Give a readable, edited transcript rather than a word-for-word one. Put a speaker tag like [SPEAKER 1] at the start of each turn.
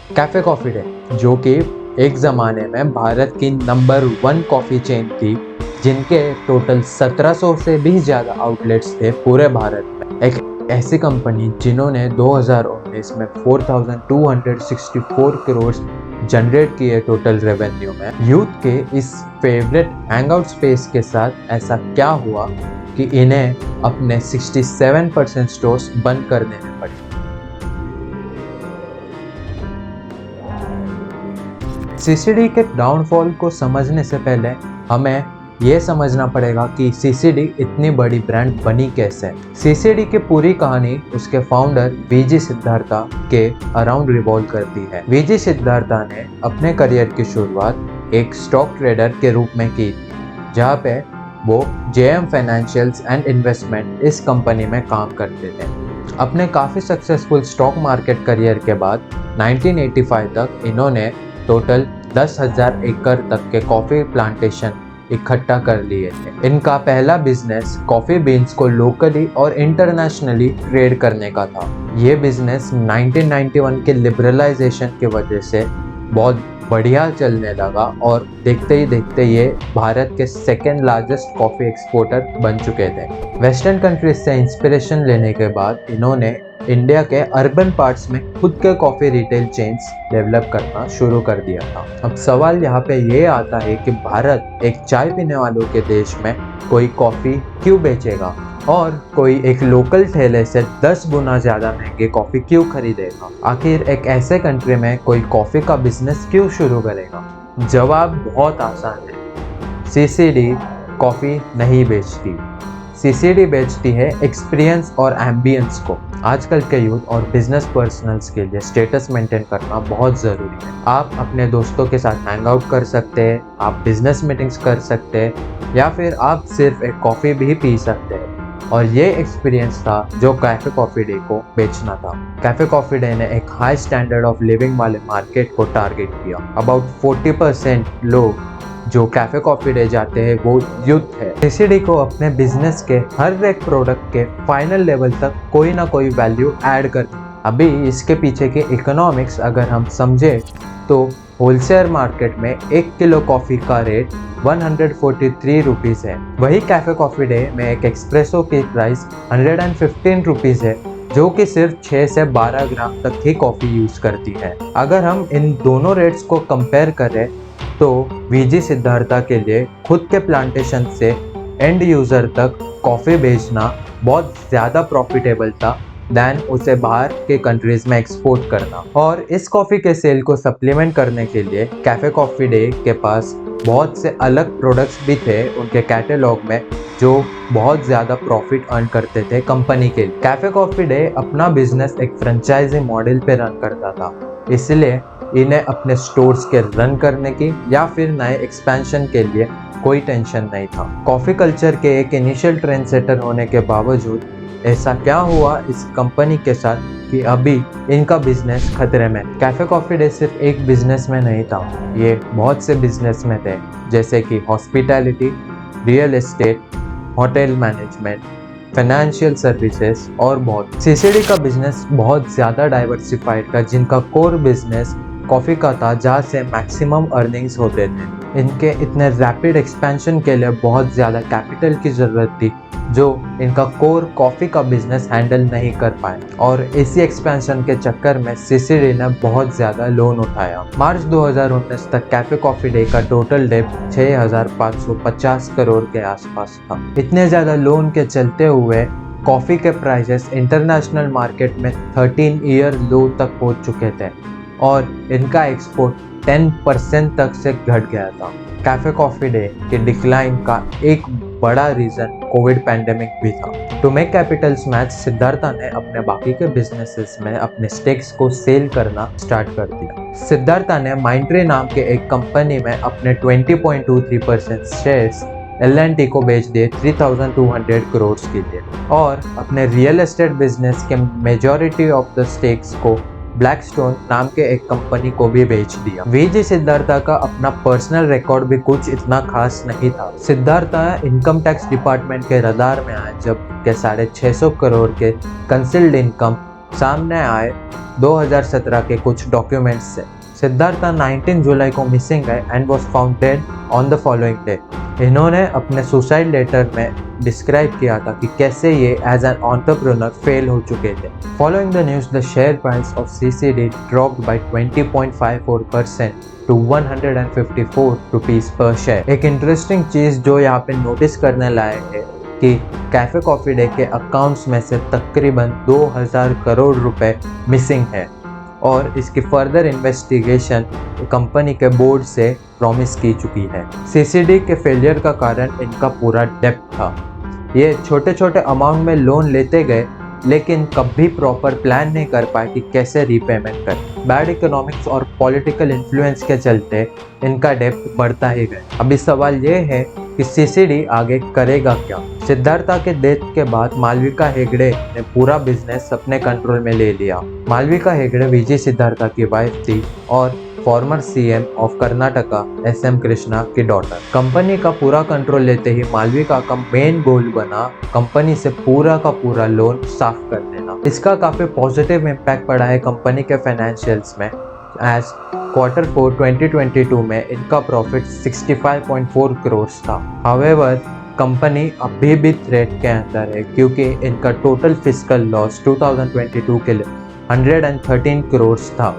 [SPEAKER 1] Cafe coffee day, जो कि एक ज़माने में भारत की नंबर 1 कॉफ़ी चेन थी, जिनके टोटल 1700 से भी ज़्यादा आउटलेट्स थे पूरे भारत में। एक ऐसी कंपनी जिन्होंने 2019 में 4264 करोड़ जनरेट किए टोटल रेवेन्यू में। यूथ के इस फेवरेट हैंगआउट स्पेस के साथ ऐसा क्या हुआ कि इन्हें अपने 67% स्टोर्स बंद कर देने पड़े। सीसीडी के डाउनफॉल को समझने से पहले हमें ये समझना पड़ेगा कि सीसीडी इतनी बड़ी ब्रांड बनी कैसे। सीसीडी की पूरी कहानी उसके फाउंडर वीजी सिद्धार्था के अराउंड रिवॉल्व करती है। वीजी सिद्धार्था ने अपने करियर की शुरुआत एक स्टॉक ट्रेडर के रूप में की, जहाँ पे वो जेएम फाइनेंशियल्स एंड इन्वेस्टमेंट इस कंपनी में काम करते थे। अपने काफ़ी सक्सेसफुल स्टॉक मार्केट करियर के बाद 1985 तक इन्होंने टोटल 10,000 एकड़ तक के कॉफ़ी प्लांटेशन इकट्ठा कर लिए थे। इनका पहला बिजनेस कॉफ़ी बीन्स को लोकली और इंटरनेशनली ट्रेड करने का था। ये बिजनेस 1991 के लिबरलाइजेशन की वजह से बहुत बढ़िया चलने लगा और देखते ही देखते ये भारत के सेकेंड लार्जेस्ट कॉफ़ी एक्सपोर्टर बन चुके थे। वेस्टर्न कंट्रीज से इंस्पिरेशन लेने के बाद इन्होंने इंडिया के अर्बन पार्ट्स में खुद के कॉफ़ी रिटेल चेन्स डेवलप करना शुरू कर दिया था। अब सवाल यहाँ पे ये आता है कि भारत एक चाय पीने वालों के देश में कोई कॉफ़ी क्यों बेचेगा और कोई एक लोकल ठेले से 10 गुना ज़्यादा महंगी कॉफ़ी क्यों खरीदेगा। आखिर एक ऐसे कंट्री में कोई कॉफ़ी का बिजनेस क्यों शुरू करेगा। जवाब बहुत आसान है, सीसीडी कॉफ़ी नहीं बेचती। सीसीडी बेचती है एक्सपीरियंस और एम्बियंस को। आजकल के यूथ और बिजनेस पर्सनल्स के लिए स्टेटस मेंटेन करना बहुत ज़रूरी है। आप अपने दोस्तों के साथ हैंग आउट कर सकते हैं, आप बिजनेस मीटिंग्स कर सकते हैं, या फिर आप सिर्फ एक कॉफ़ी भी पी सकते हैं। और ये एक्सपीरियंस था जो कैफ़े कॉफ़ी डे को बेचना था। कैफ़े कॉफ़ी डे ने एक हाई स्टैंडर्ड ऑफ लिविंग वाले मार्केट को टारगेट किया। अबाउट 40% लोग जो कैफ़े कॉफ़ी डे जाते हैं वो यूथ है। सीसीडी को अपने बिजनेस के हर एक प्रोडक्ट के फाइनल लेवल तक कोई ना कोई वैल्यू ऐड कर। अभी इसके पीछे के इकोनॉमिक्स अगर हम समझे तो होलसेल मार्केट में 1 किलो कॉफ़ी का रेट 143 रुपीज़ है। वही कैफ़े कॉफ़ी डे में एक एक्सप्रेसो की प्राइस 115 रुपीज़ है, जो कि सिर्फ 6 से 12 ग्राम तक ही कॉफ़ी यूज़ करती है। अगर हम इन दोनों रेट्स को कंपेयर करें तो वीजी सिद्धार्था के लिए खुद के प्लांटेशन से एंड यूज़र तक कॉफ़ी बेचना बहुत ज़्यादा प्रॉफिटेबल था दैन उसे बाहर के कंट्रीज़ में एक्सपोर्ट करना। और इस कॉफ़ी के सेल को सप्लीमेंट करने के लिए कैफ़े कॉफ़ी डे के पास बहुत से अलग प्रोडक्ट्स भी थे उनके कैटलॉग में, जो बहुत ज़्यादा प्रॉफिट अर्न करते थे कंपनी के लिए। कैफ़े कॉफ़ी डे अपना बिजनेस एक फ्रेंचाइजी मॉडल पे रन करता था, इसलिए इन्हें अपने स्टोर्स के रन करने की या फिर नए एक्सपेंशन के लिए कोई टेंशन नहीं था। कॉफ़ी कल्चर के एक इनिशियल ट्रेंड सेटर होने के बावजूद ऐसा क्या हुआ इस कंपनी के साथ कि अभी इनका बिजनेस खतरे में। कैफ़े कॉफ़ी डे सिर्फ एक बिजनेस में नहीं था, ये बहुत से बिजनेस में थे, जैसे कि hospitality, real estate, hotel management, financial services और बहुत। सीसीडी का बिजनेस बहुत ज़्यादा डाइवर्सिफाइड था, जिनका कोर बिजनेस कॉफ़ी का था, जहाँ से मैक्सिमम अर्निंग्स होते थे। इनके इतने रैपिड एक्सपेंशन के लिए बहुत ज़्यादा कैपिटल की ज़रूरत थी, जो इनका कोर कॉफ़ी का बिजनेस हैंडल नहीं कर पाए, और इसी एक्सपेंशन के चक्कर में सीसीडी ने बहुत ज़्यादा लोन उठाया। मार्च 2019 तक कैफ़े कॉफ़ी डे का टोटल डेब्ट 6,550 करोड़ के आसपास था। इतने ज़्यादा लोन के चलते हुए कॉफ़ी के प्राइसेस इंटरनेशनल मार्केट में 13 ईयर लो तक पहुँच चुके थे और इनका एक्सपोर्ट 10% तक से घट गया था। कैफ़े कॉफ़ी डे के डिक्लाइन का एक बड़ा रीज़न कोविड पैंडेमिक भी था। To make capitals match, Siddhartha ने अपने बाकी के बिजनेसेस में अपने स्टेक्स को सेल करना स्टार्ट कर दिया। सिद्धार्था ने माइंडट्री नाम के एक कंपनी में अपने 20.23% शेयर्स L&T को बेच दिए 3,200 करोड़ के लिए, और अपने रियल एस्टेट बिजनेस के मेजॉरिटी ऑफ द स्टेक्स को ब्लैकस्टोन नाम के एक कंपनी को भी बेच दिया। वीजी सिद्धार्था का अपना पर्सनल रिकॉर्ड भी कुछ इतना खास नहीं था। सिद्धार्था इनकम टैक्स डिपार्टमेंट के रडार में आए जब के 650 करोड़ के कंसील्ड इनकम सामने आए 2017 के कुछ डॉक्यूमेंट्स से। सिद्धार्था 19 जुलाई को मिसिंग है and was found dead on the following day. इन्होंने अपने सुसाइड लेटर में डिस्क्राइब किया था कि कैसे ये एज एन एंटरप्रेन्योर फेल हो चुके थे। Following the news, the share price of CCD dropped by 20.54% to 154 rupees per share. एक इंटरेस्टिंग चीज जो यहाँ पे नोटिस करने लायक है कि कैफे कॉफी डे के अकाउंट्स में से तकरीबन 2000 करोड़ रुपए मिसिंग है और इसकी फर्दर इन्वेस्टिगेशन कंपनी के बोर्ड से प्रॉमिस की चुकी है। CCD के फेलियर का कारण इनका पूरा डेब्ट था। ये छोटे छोटे अमाउंट में लोन लेते गए लेकिन कभी प्रॉपर प्लान नहीं कर पाए कि कैसे रीपेमेंट करें। बैड इकोनॉमिक्स और पॉलिटिकल इन्फ्लुएंस के चलते इनका डेब्ट बढ़ता ही गया। अभी सवाल ये है कि CCD आगे करेगा क्या। सिद्धार्था के डेथ के बाद मालविका हेगड़े ने पूरा बिजनेस अपने कंट्रोल में ले लिया। मालविका हेगड़े विजय सिद्धार्था की वाइफ थी और farmer CM of Karnataka SM Krishna की डॉटर। कंपनी का पूरा कंट्रोल लेते ही मालविका का मेन गोल बना कंपनी से पूरा का पूरा लोन साफ कर देना। इसका काफी पॉजिटिव इम्पैक्ट पड़ा है कंपनी के फाइनेंशियल्स में। एज Q4 2022 में इनका प्रॉफिट 65.4 करोड़ था। हाउएवर कंपनी अभी भी थ्रेट के अंदर है क्योंकि इनका टोटल फिस्कल लॉस 2022 के लिए 113 करोड़ था।